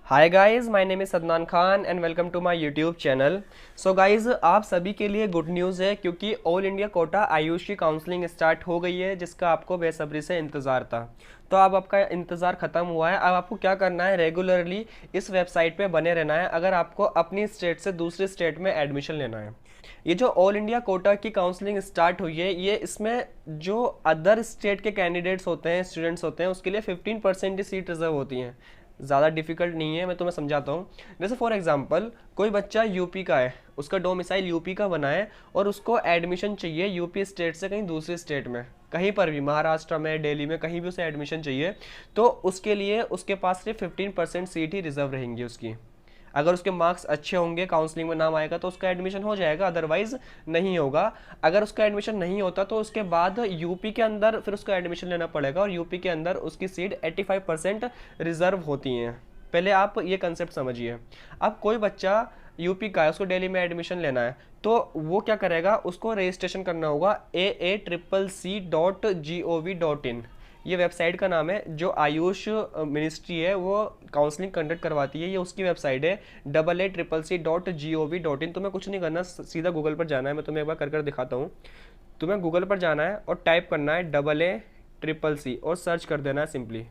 Hi guys, my name is Sadnan Khan and welcome to my YouTube channel. So guys, आप सभी के लिए good news है क्योंकि ऑल इंडिया कोटा आयुष की काउंसलिंग स्टार्ट हो गई है, जिसका आपको बेसब्री से इंतज़ार था। तो अब आपका इंतज़ार ख़त्म हुआ है। अब आपको क्या करना है, रेगुलरली इस वेबसाइट पे बने रहना है अगर आपको अपनी स्टेट से दूसरी स्टेट में एडमिशन लेना है। ये जो ऑल इंडिया कोटा की काउंसलिंग स्टार्ट हुई है, ये इसमें जो अदर स्टेट के कैंडिडेट्स होते हैं, स्टूडेंट्स होते हैं, उसके लिए 15% ही सीट रिजर्व होती हैं। ज़्यादा डिफिकल्ट नहीं है, मैं तुम्हें समझाता हूँ। जैसे फॉर एग्जांपल कोई बच्चा यूपी का है, उसका डोमिसाइल यूपी का बना है और उसको एडमिशन चाहिए यूपी स्टेट से कहीं दूसरी स्टेट में, कहीं पर भी, महाराष्ट्र में, दिल्ली में, कहीं भी उसे एडमिशन चाहिए, तो उसके लिए उसके पास सिर्फ 15% सीट ही रिजर्व रहेंगी उसकी। अगर उसके मार्क्स अच्छे होंगे, काउंसलिंग में नाम आएगा तो उसका एडमिशन हो जाएगा, अदरवाइज नहीं होगा। अगर उसका एडमिशन नहीं होता तो उसके बाद यूपी के अंदर फिर उसका एडमिशन लेना पड़ेगा और यूपी के अंदर उसकी सीट 85% रिजर्व होती हैं। पहले आप ये कंसेप्ट समझिए। अब कोई बच्चा यूपी का है, उसको दिल्ली में एडमिशन लेना है, तो वो क्या करेगा, उसको रजिस्ट्रेशन करना होगा aa.cc.gov.in। ये वेबसाइट का नाम है, जो आयुष मिनिस्ट्री है वो काउंसलिंग कंडक्ट करवाती है, ये उसकी वेबसाइट है AA.CC.gov.in। तुम्हें कुछ नहीं करना, सीधा गूगल पर जाना है। मैं तुम्हें एक बार कर दिखाता हूँ। तुम्हें गूगल पर जाना है और टाइप करना है AA CCC और सर्च कर देना है सिंपली।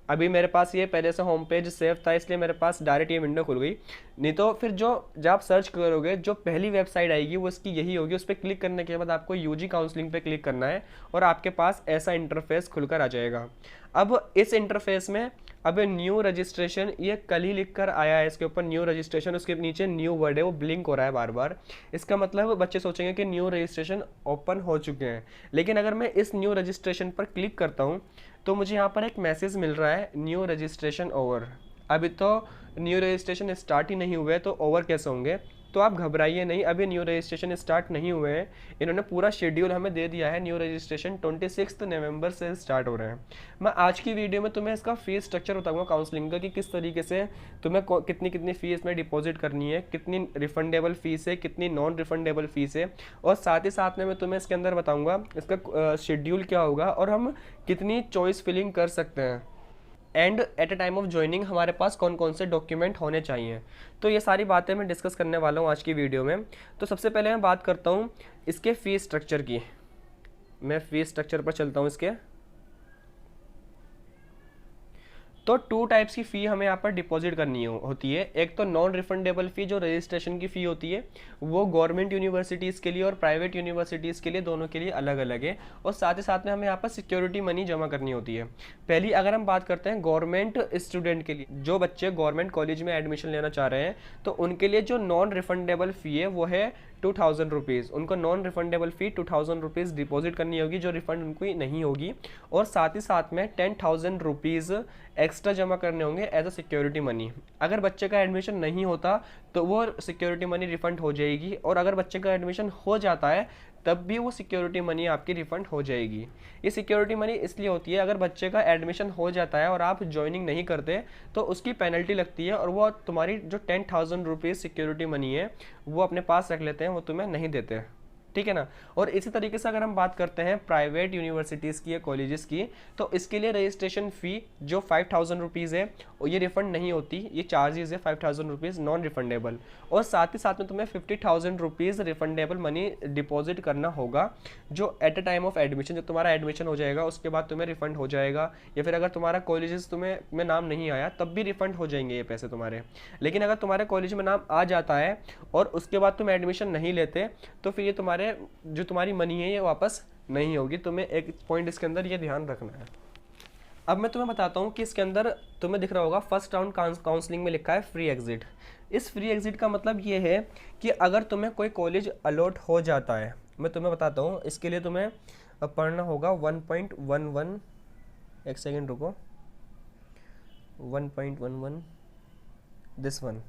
अभी मेरे पास ये पहले से होम पेज सेव था, इसलिए मेरे पास डायरेक्ट ये विंडो खुल गई। नहीं तो फिर जो जब आप सर्च करोगे, जो पहली वेबसाइट आएगी वो इसकी यही होगी। उस पर क्लिक करने के बाद आपको यूजी काउंसलिंग पे क्लिक करना है और आपके पास ऐसा इंटरफेस खुलकर आ जाएगा। अब इस इंटरफेस में अब न्यू रजिस्ट्रेशन, ये कल ही लिख कर आया है, इसके ऊपर न्यू रजिस्ट्रेशन, उसके नीचे न्यू वर्ड है, वो ब्लिंक हो रहा है बार बार। इसका मतलब बच्चे सोचेंगे कि न्यू रजिस्ट्रेशन ओपन हो चुके हैं, लेकिन अगर मैं इस न्यू रजिस्ट्रेशन पर क्लिक करता हूँ तो मुझे यहाँ पर एक मैसेज मिल रहा है, न्यू रजिस्ट्रेशन ओवर। अभी तो न्यू रजिस्ट्रेशन स्टार्ट ही नहीं हुए तो ओवर कैसे होंगे। तो आप घबराइए नहीं, अभी न्यू रजिस्ट्रेशन स्टार्ट नहीं हुए हैं। इन्होंने पूरा शेड्यूल हमें दे दिया है, न्यू रजिस्ट्रेशन 26 नवंबर से स्टार्ट हो रहे हैं। मैं आज की वीडियो में तुम्हें इसका फीस स्ट्रक्चर बताऊंगा काउंसलिंग का, कि किस तरीके से तुम्हें कितनी कितनी फीस में डिपॉजिट करनी है, कितनी रिफंडेबल फीस है, कितनी नॉन रिफंडेबल फीस है, और साथ ही साथ में मैं तुम्हें इसके अंदर बताऊंगा इसका शेड्यूल क्या होगा और हम कितनी चॉइस फिलिंग कर सकते हैं, and at a time of joining हमारे पास कौन कौन से डॉक्यूमेंट होने चाहिए। तो ये सारी बातें मैं डिस्कस करने वाला हूँ आज की वीडियो में। तो सबसे पहले मैं बात करता हूँ इसके फीस स्ट्रक्चर की। मैं फीस स्ट्रक्चर पर चलता हूँ इसके। तो टू टाइप्स की फ़ी हमें यहाँ पर डिपॉजिट करनी होती है। एक तो नॉन रिफंडेबल फ़ी, जो रजिस्ट्रेशन की फ़ी होती है, वो गवर्नमेंट यूनिवर्सिटीज़ के लिए और प्राइवेट यूनिवर्सिटीज़ के लिए, दोनों के लिए अलग अलग है। और साथ ही साथ में हमें यहाँ पर सिक्योरिटी मनी जमा करनी होती है। पहली अगर हम बात करते हैं गवर्नमेंट स्टूडेंट के लिए, जो बच्चे गवर्नमेंट कॉलेज में एडमिशन लेना चाह रहे हैं, तो उनके लिए जो नॉन रिफंडेबल फ़ी है वो है 2000 रुपीज़। उनको नॉन रिफंडेबल फ़ी 2000 रुपीज़ डिपॉजिट करनी होगी, जो रिफंड उनको नहीं होगी। और साथ ही साथ में 10,000 रुपीज़ एक्स्ट्रा जमा करने होंगे एज अ सिक्योरिटी मनी। अगर बच्चे का एडमिशन नहीं होता तो वो सिक्योरिटी मनी रिफंड हो जाएगी, और अगर बच्चे का एडमिशन हो जाता है तब भी वो सिक्योरिटी मनी आपकी रिफंड हो जाएगी। ये सिक्योरिटी मनी इसलिए होती है, अगर बच्चे का एडमिशन हो जाता है और आप ज्वाइनिंग नहीं करते तो उसकी पेनल्टी लगती है, और वो तुम्हारी जो 10,000 रुपीज़ सिक्योरिटी मनी है वो अपने पास रख लेते हैं, वो तुम्हें नहीं देते। ठीक है ना। और इसी तरीके से अगर हम बात करते हैं प्राइवेट यूनिवर्सिटीज़ की या कॉलेजेस की, तो इसके लिए रजिस्ट्रेशन फ़ी जो 5,000 रुपीज़ है, और ये रिफ़ंड नहीं होती, ये चार्जेस है 5,000 रुपीज़ नॉन रिफंडेबल। और साथ ही साथ में तुम्हें 50,000 रुपीज़ रिफंडेबल मनी डिपॉजिट करना होगा, जो at a time of admission, जब तुम्हारा एडमिशन हो जाएगा उसके बाद तुम्हें रिफंड हो जाएगा, या फिर अगर तुम्हारा कॉलेजेस तुम्हें में नाम नहीं आया तब भी रिफंड हो जाएंगे ये पैसे तुम्हारे। लेकिन अगर तुम्हारे कॉलेज में नाम आ जाता है और उसके बाद तुम एडमिशन नहीं लेते, तो फिर ये जो तुम्हारी मनी है ये वापस नहीं होगी। तुम्हें एक पॉइंट इसके अंदर ये ध्यान रखना है। अब मैं तुम्हें बताता हूँ कि इसके अंदर तुम्हें दिख रहा होगा फर्स्ट राउंड काउंसलिंग में लिखा है फ्री एग्जिट। इस फ्री एग्जिट का मतलब ये है कि अगर तुम्हें कोई कॉलेज अलॉट हो जाता है, मैं तुम्हें बताता हूँ, इसके लिए तुम्हें पढ़ना होगा 1.11, एक सेकेंड रुको, 1.11 दिस वन।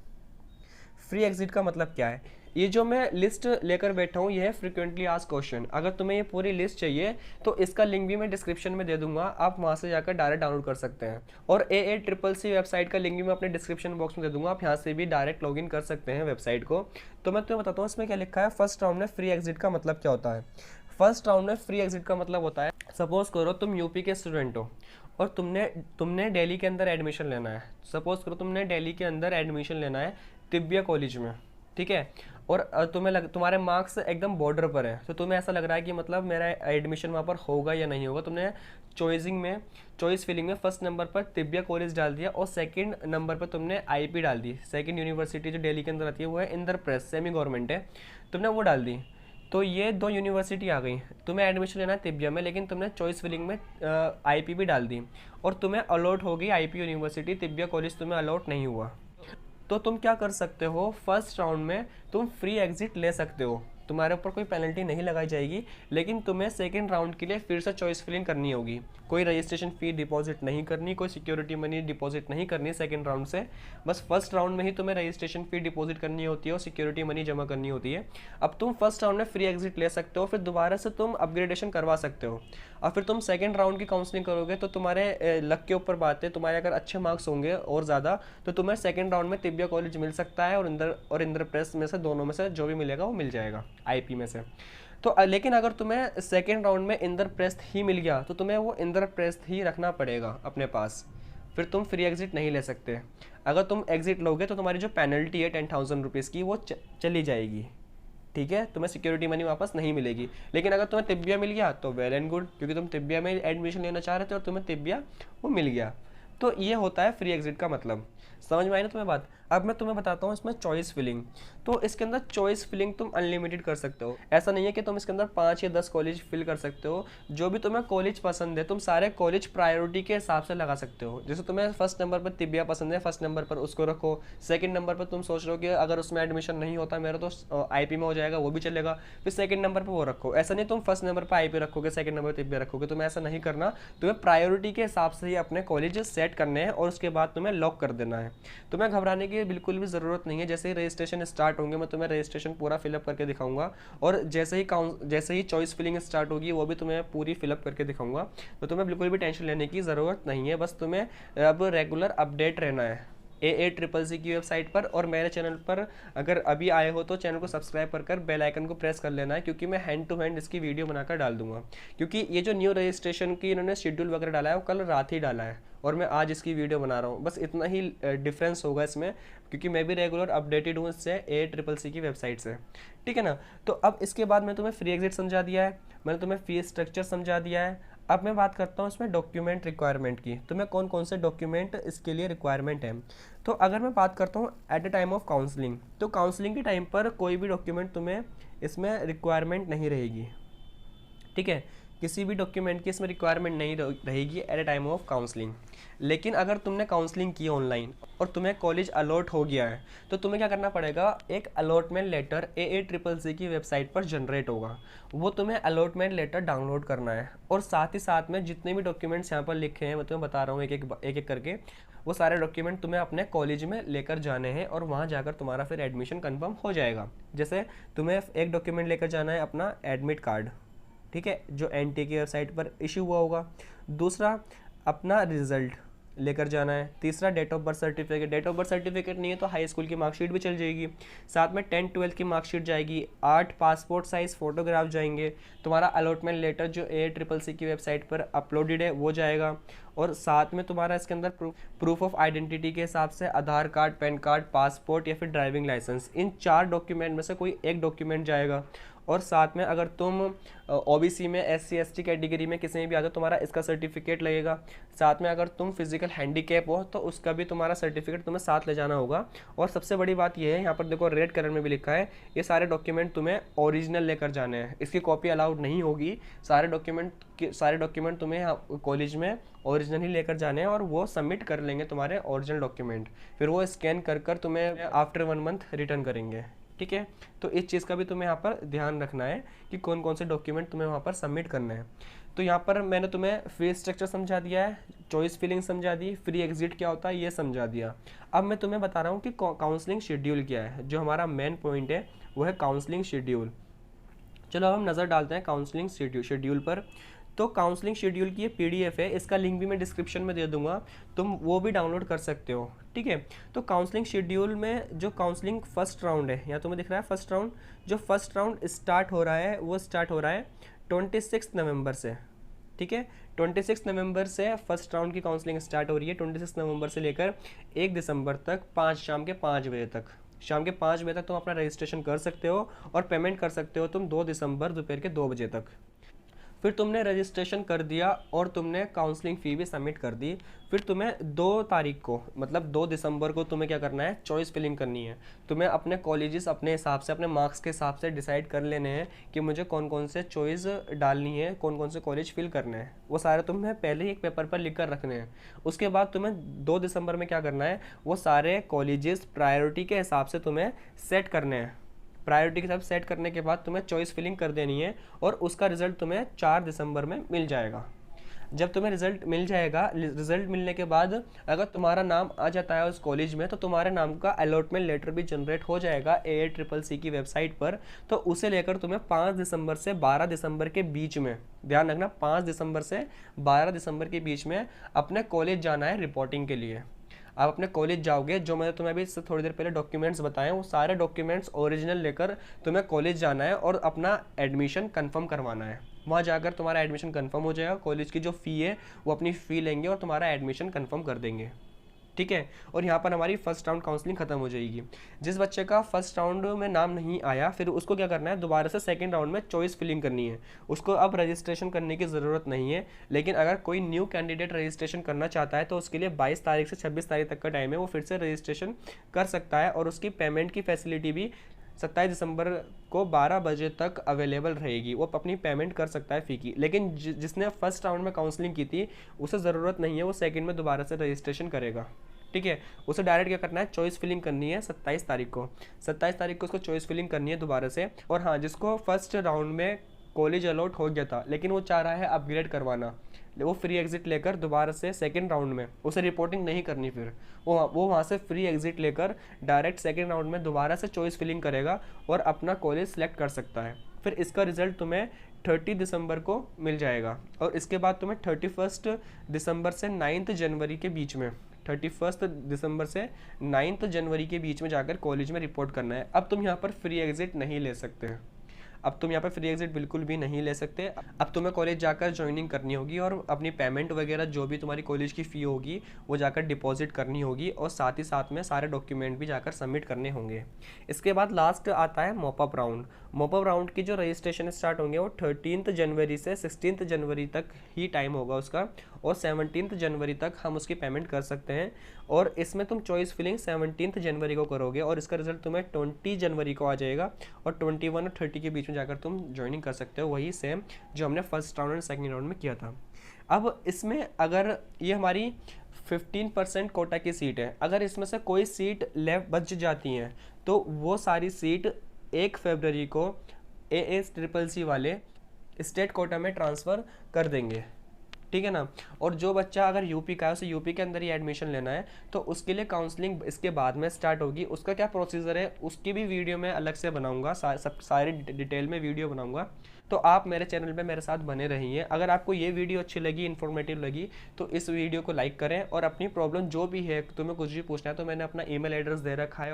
फ्री एग्जिट का मतलब क्या है, ये जो मैं लिस्ट लेकर बैठा हूँ ये है फ्रिक्वेंटली आस्क्ड क्वेश्चन। अगर तुम्हें ये पूरी लिस्ट चाहिए तो इसका लिंक भी मैं डिस्क्रिप्शन में दे दूंगा, आप वहाँ से जाकर डायरेक्ट डाउनलोड कर सकते हैं। और AACCC वेबसाइट का लिंक भी मैं अपने डिस्क्रिप्शन बॉक्स में दे दूंगा, आप यहाँ से भी डायरेक्ट लॉगिन कर सकते हैं वेबसाइट को। तो मैं तुम्हें बताता हूँ इसमें क्या लिखा है। फर्स्ट राउंड में फ्री एग्जिट का मतलब क्या होता है। फर्स्ट राउंड में फ्री एग्जिट का मतलब होता है, सपोज करो तुम यूपी के स्टूडेंट हो और तुमने तुमने दिल्ली के अंदर एडमिशन लेना है। सपोज करो तुमने दिल्ली के अंदर एडमिशन लेना है तिब्बिया कॉलेज में, ठीक है। और तुम्हारे मार्क्स एकदम बॉर्डर पर है, तो तुम्हें ऐसा लग रहा है कि मतलब मेरा एडमिशन वहाँ पर होगा या नहीं होगा। तुमने चॉइस फिलिंग में फर्स्ट नंबर पर तिब्बिया कॉलेज डाल दिया और सेकंड नंबर पर तुमने आईपी डाल दी। सेकंड यूनिवर्सिटी जो दिल्ली के अंदर आती है वो है इंद्रप्रस्थ, सेमी गवर्नमेंट है, तुमने वो डाल दी। तो ये दो यूनिवर्सिटी आ गई। तुम्हें एडमिशन लेना है तिब्बिया में, लेकिन तुमने चॉइस फिलिंग में आईपी भी डाल दी और तुम्हें अलॉट हो गई आईपी यूनिवर्सिटी, तिब्बिया कॉलेज तुम्हें अलॉट नहीं हुआ। तो तुम क्या कर सकते हो, फर्स्ट राउंड में तुम फ्री एग्जिट ले सकते हो, तुम्हारे ऊपर कोई पेनल्टी नहीं लगाई जाएगी। लेकिन तुम्हें सेकंड राउंड के लिए फिर से चॉइस फिलिंग करनी होगी। कोई रजिस्ट्रेशन फ़ी डिपॉजिट नहीं करनी, कोई सिक्योरिटी मनी डिपॉजिट नहीं करनी सेकंड राउंड से। बस फर्स्ट राउंड में ही तुम्हें रजिस्ट्रेशन फ़ी डिपॉजिट करनी होती है और सिक्योरिटी मनी जमा करनी होती है। अब तुम फर्स्ट राउंड में फ्री एग्जिट ले सकते हो, फिर दोबारा से तुम अपग्रेडेशन करवा सकते हो और फिर तुम सेकंड राउंड की काउंसलिंग करोगे। तो तुम्हारे लक के ऊपर बात है, तुम्हारे अगर अच्छे मार्क्स होंगे और ज़्यादा तो तुम्हें सेकंड राउंड में तिब्बिया कॉलेज मिल सकता है और इंद्रप्रस्थ में से, दोनों में से जो भी मिलेगा वो मिल जाएगा आईपी में से। तो लेकिन अगर तुम्हें सेकंड राउंड में इंद्रप्रस्थ ही मिल गया तो तुम्हें वो इंद्रप्रस्थ ही रखना पड़ेगा अपने पास, फिर तुम फ्री एग्जिट नहीं ले सकते। अगर तुम एग्जिट लोगे तो तुम्हारी जो पेनल्टी है 10,000 रुपीज़ की वो चली जाएगी, ठीक है, तुम्हें सिक्योरिटी मनी वापस नहीं मिलेगी। लेकिन अगर तुम्हें तिब्बिया मिल गया तो वेल एंड गुड, क्योंकि तुम तिब्बिया में एडमिशन लेना चाह रहे थे और तुम्हें तिब्बिया वो मिल गया। तो ये होता है फ्री एग्जिट का मतलब। समझ में आई ना तुम्हें बात। अब मैं तुम्हें बताता हूँ इसमें चॉइस फिलिंग। तो इसके अंदर चॉइस फिलिंग तुम अनलिमिटेड कर सकते हो। ऐसा नहीं है कि तुम इसके अंदर 5 या 10 कॉलेज फिल कर सकते हो। जो भी तुम्हें कॉलेज पसंद है तुम सारे कॉलेज प्रायोरिटी के हिसाब से लगा सकते हो। जैसे तुम्हें फर्स्ट नंबर पर तिब्बिया पसंद है, फर्स्ट नंबर पर उसको रखो। सेकंड नंबर पर तुम सोच रहे हो कि अगर उसमें एडमिशन नहीं होता मेरा तो आईपी में हो जाएगा, वो भी चलेगा, फिर सेकंड नंबर पर वो रखो। ऐसा नहीं तुम फर्स्ट नंबर पर आईपी रखोगे, सेकंड नंबर पर तिब्बिया रखोगे, तुम्हें ऐसा नहीं करना। तुम्हें प्रायोरिटी के हिसाब से ही अपने कॉलेज सेट करने हैं और उसके बाद तुम्हें लॉक कर देना है। तुम्हें घबराने की बिल्कुल भी ज़रूरत नहीं है। जैसे ही रजिस्ट्रेशन स्टार्ट होंगे मैं तुम्हें रजिस्ट्रेशन पूरा फिलअप करके दिखाऊंगा और जैसे ही चॉइस फिलिंग स्टार्ट होगी वो भी तुम्हें पूरी फिलअप करके दिखाऊंगा। तो तुम्हें बिल्कुल भी टेंशन लेने की ज़रूरत नहीं है। बस तुम्हें अब रेगुलर अपडेट रहना है AACCC की वेबसाइट पर, और मेरे चैनल पर अगर अभी आए हो तो चैनल को सब्सक्राइब कर बेल आइकन को प्रेस कर लेना है, क्योंकि मैं हैंड टू हैंड इसकी वीडियो बनाकर डाल दूंगा। क्योंकि ये जो न्यू रजिस्ट्रेशन की इन्होंने शेड्यूल वगैरह डाला है वो कल रात ही डाला है और मैं आज इसकी वीडियो बना रहा हूँ। बस इतना ही डिफरेंस होगा इसमें, क्योंकि मैं भी रेगुलर अपडेटेड हूँ इससे AACCC की वेबसाइट से, ठीक है ना। तो अब इसके बाद मैं तुम्हें फ्री एग्जिट समझा दिया है, मैंने तुम्हें फीस स्ट्रक्चर समझा दिया है। अब मैं बात करता हूँ इसमें डॉक्यूमेंट रिक्वायरमेंट की। तुम्हें कौन कौन से डॉक्यूमेंट इसके लिए रिक्वायरमेंट है। तो अगर मैं बात करता हूँ at the time of counselling, तो काउंसलिंग के टाइम पर कोई भी डॉक्यूमेंट तुम्हें इसमें रिक्वायरमेंट नहीं रहेगी, ठीक है। किसी भी डॉक्यूमेंट की इसमें रिक्वायरमेंट नहीं रहेगी at the time of counselling. लेकिन अगर तुमने काउंसलिंग की ऑनलाइन और तुम्हें कॉलेज अलॉट हो गया है तो तुम्हें क्या करना पड़ेगा, एक अलॉटमेंट लेटर AACCC की वेबसाइट पर जनरेट होगा। वो तुम्हें अलॉटमेंट लेटर डाउनलोड करना है और साथ ही साथ में जितने भी डॉक्यूमेंट्स यहाँ पर लिखे हैं मैं तुम्हें बता रहा हूँ एक एक करके, वो सारे डॉक्यूमेंट तुम्हें अपने कॉलेज में लेकर जाने हैं और वहाँ जाकर तुम्हारा फिर एडमिशन कन्फर्म हो जाएगा। जैसे तुम्हें एक डॉक्यूमेंट लेकर जाना है अपना एडमिट कार्ड, ठीक है, जो NTA की वेबसाइट पर इशू हुआ होगा। दूसरा अपना रिजल्ट लेकर जाना है। तीसरा date of birth certificate, date of birth certificate नहीं है तो हाई स्कूल की मार्कशीट भी चल जाएगी। साथ में 10th-12th की मार्कशीट जाएगी। 8 पासपोर्ट साइज़ फ़ोटोग्राफ जाएंगे। तुम्हारा अलॉटमेंट लेटर जो AACCC की वेबसाइट पर अपलोडेड है वो जाएगा। और साथ में तुम्हारा इसके अंदर प्रूफ ऑफ आइडेंटिटी के हिसाब से आधार कार्ड, पैन कार्ड, पासपोर्ट या फिर ड्राइविंग लाइसेंस, इन 4 डॉक्यूमेंट में से कोई एक डॉक्यूमेंट जाएगा। और साथ में अगर तुम OBC में SC/ST कैटेगरी में किसी में भी आ जाओ तुम्हारा इसका सर्टिफिकेट लगेगा। साथ में अगर तुम फिजिकल हैंडीकैप हो तो उसका भी तुम्हारा सर्टिफिकेट तुम्हें साथ ले जाना होगा। और सबसे बड़ी बात यह है, यहाँ पर देखो रेड कलर में भी लिखा है, ये सारे डॉक्यूमेंट तुम्हें ओरिजिनल लेकर जाने हैं, इसकी कॉपी अलाउड नहीं होगी। सारे डॉक्यूमेंट तुम्हें कॉलेज में ओरिजिनल ही लेकर जाने हैं और वो सबमिट कर लेंगे तुम्हारे ओरिजिनल डॉक्यूमेंट, फिर वो स्कैन कर तुम्हें आफ्टर 1 मंथ रिटर्न करेंगे, ठीक है। तो इस चीज़ का भी तुम्हें यहाँ पर ध्यान रखना है कि कौन कौन से डॉक्यूमेंट तुम्हें वहाँ पर सबमिट करना है। तो यहाँ पर मैंने तुम्हें फीस स्ट्रक्चर समझा दिया है, चॉइस फिलिंग समझा दी, फ्री एग्जिट क्या होता है ये समझा दिया। अब मैं तुम्हें बता रहा हूँ कि काउंसलिंग शेड्यूल क्या है। जो हमारा मेन पॉइंट है वो है काउंसलिंग शेड्यूल। चलो अब हम नज़र डालते हैं काउंसलिंग शेड्यूल पर। तो काउंसलिंग शेड्यूल की ये PDF है, इसका लिंक भी मैं डिस्क्रिप्शन में दे दूंगा, तुम वो भी डाउनलोड कर सकते हो, ठीक है। तो काउंसलिंग शेड्यूल में जो काउंसलिंग फर्स्ट राउंड है, यहाँ तुम्हें दिख रहा है फर्स्ट राउंड, जो फर्स्ट राउंड स्टार्ट हो रहा है वो स्टार्ट हो रहा है 26 नवंबर से, ठीक है। 26 नवंबर से फर्स्ट राउंड की काउंसलिंग स्टार्ट हो रही है, 26 नवंबर से लेकर 1 दिसंबर तक शाम के 5 बजे तक। शाम के 5 बजे तक तुम अपना रजिस्ट्रेशन कर सकते हो और पेमेंट कर सकते हो तुम 2 दिसंबर दोपहर के 2 बजे तक। फिर तुमने रजिस्ट्रेशन कर दिया और तुमने काउंसलिंग फ़ी भी सबमिट कर दी। फिर तुम्हें 2 तारीख को मतलब 2 दिसंबर को तुम्हें क्या करना है, चॉइस फिलिंग करनी है। तुम्हें अपने कॉलेजेस अपने हिसाब से अपने मार्क्स के हिसाब से डिसाइड कर लेने हैं कि मुझे कौन कौन से चॉइस डालनी है, कौन कौन से कॉलेज फिल करने हैं। वो सारे तुम्हें पहले ही एक पेपर पर लिख कर रखने हैं। उसके बाद तुम्हें 2 दिसंबर में क्या करना है, वो सारे कॉलेजेस प्रायोरिटी के हिसाब से तुम्हें सेट करने हैं। प्रायोरिटी के साथ सेट करने के बाद तुम्हें चॉइस फिलिंग कर देनी है और उसका रिजल्ट तुम्हें 4 दिसंबर में मिल जाएगा। जब तुम्हें रिजल्ट मिल जाएगा, रिजल्ट मिलने के बाद अगर तुम्हारा नाम आ जाता है उस कॉलेज में तो तुम्हारे नाम का अलॉटमेंट लेटर भी जनरेट हो जाएगा AICCC की वेबसाइट पर। तो उसे लेकर तुम्हें 5 दिसंबर से 12 दिसंबर के बीच में, ध्यान रखना 5 दिसंबर से 12 दिसंबर के बीच में अपने कॉलेज जाना है रिपोर्टिंग के लिए। आप अपने कॉलेज जाओगे, जो मैंने तुम्हें अभी इससे थोड़ी देर पहले डॉक्यूमेंट्स बताए वो सारे डॉक्यूमेंट्स ओरिजिनल लेकर तुम्हें कॉलेज जाना है और अपना एडमिशन कंफर्म करवाना है। वहाँ जाकर तुम्हारा एडमिशन कंफर्म हो जाएगा, कॉलेज की जो फ़ी है वो अपनी फ़ी लेंगे और तुम्हारा एडमिशन कंफर्म कर देंगे। ठीक है। और यहाँ पर हमारी फर्स्ट राउंड काउंसलिंग खत्म हो जाएगी। जिस बच्चे का फर्स्ट राउंड में नाम नहीं आया फिर उसको क्या करना है, दोबारा से सेकंड राउंड में चॉइस फिलिंग करनी है। उसको अब रजिस्ट्रेशन करने की ज़रूरत नहीं है, लेकिन अगर कोई न्यू कैंडिडेट रजिस्ट्रेशन करना चाहता है तो उसके लिए 22 तारीख से 26 तारीख तक का टाइम है, वो फिर से रजिस्ट्रेशन कर सकता है। और उसकी पेमेंट की फैसिलिटी भी 27 दिसंबर को 12 बजे तक अवेलेबल रहेगी। वो अपनी पेमेंट कर सकता है फ़ी की। लेकिन जिसने फर्स्ट राउंड में काउंसलिंग की थी उसे ज़रूरत नहीं है, वो सेकंड में दोबारा से रजिस्ट्रेशन करेगा। ठीक है। उसे डायरेक्ट क्या करना है, चॉइस फिलिंग करनी है 27 तारीख को। 27 तारीख को उसको चॉइस फिलिंग करनी है दोबारा से। और हाँ, जिसको फर्स्ट राउंड में कॉलेज अलॉट हो गया था लेकिन वो चाह रहा है अपग्रेड करवाना, वो फ्री एग्जिट लेकर दोबारा से सेकंड राउंड में, उसे रिपोर्टिंग नहीं करनी, फिर वो वहाँ से फ्री एग्जिट लेकर डायरेक्ट सेकंड राउंड में दोबारा से चॉइस फिलिंग करेगा और अपना कॉलेज सेलेक्ट कर सकता है। फिर इसका रिजल्ट तुम्हें 30 दिसंबर को मिल जाएगा और इसके बाद तुम्हें 31 दिसंबर से 9 जनवरी के बीच में, 31 दिसंबर से 9 जनवरी के बीच में जाकर कॉलेज में रिपोर्ट करना है। अब तुम यहाँ पर फ्री एग्जिट नहीं ले सकते। अब तुम यहाँ पर फ्री एग्जिट बिल्कुल भी नहीं ले सकते। अब तुम्हें कॉलेज जाकर ज्वाइनिंग करनी होगी और अपनी पेमेंट वगैरह जो भी तुम्हारी कॉलेज की फ़ी होगी वो जाकर डिपॉजिट करनी होगी और साथ ही साथ में सारे डॉक्यूमेंट भी जाकर सबमिट करने होंगे। इसके बाद लास्ट आता है मॉपअप राउंड। मॉपअप राउंड की जो रजिस्ट्रेशन स्टार्ट होंगे वो 13 जनवरी से 16 जनवरी तक ही टाइम होगा उसका और 17 जनवरी तक हम उसकी पेमेंट कर सकते हैं। और इसमें तुम चॉइस फिलिंग 17 जनवरी को करोगे और इसका रिजल्ट तुम्हें 20 जनवरी को आ जाएगा और 21 और 30 के बीच में जाकर तुम ज्वाइनिंग कर सकते हो, वही सेम जो हमने फर्स्ट राउंड और सेकंड राउंड में किया था। अब इसमें अगर ये हमारी 15% कोटा की सीट है, अगर इसमें से कोई सीट लेफ्ट बच जाती हैं तो वो सारी सीट 1 फरवरी को AICCC वाले स्टेट कोटा में ट्रांसफ़र कर देंगे। ठीक है ना। और जो बच्चा अगर यूपी का है उसे यूपी के अंदर ही एडमिशन लेना है तो उसके लिए काउंसलिंग इसके बाद में स्टार्ट होगी। उसका क्या प्रोसीजर है उसकी भी वीडियो मैं अलग से बनाऊंगा, सारी डिटेल में वीडियो बनाऊंगा। तो आप मेरे चैनल पे मेरे साथ बने रहिए। अगर आपको ये वीडियो अच्छी लगी, इन्फॉर्मेटिव लगी तो इस वीडियो को लाइक करें और अपनी प्रॉब्लम जो भी है, तुम्हें कुछ भी पूछना है तो मैंने अपना ईमेल एड्रेस दे रखा है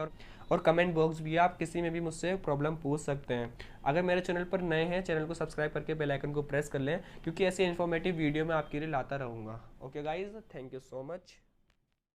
और कमेंट बॉक्स भी है, आप किसी में भी मुझसे प्रॉब्लम पूछ सकते हैं। अगर मेरे चैनल पर नए हैं, चैनल को सब्सक्राइब करके बेल आइकन को प्रेस कर लें क्योंकि ऐसी इन्फॉर्मेटिव वीडियो मैं आपके लिए लाता रहूँगा। Okay guys, thank you so much.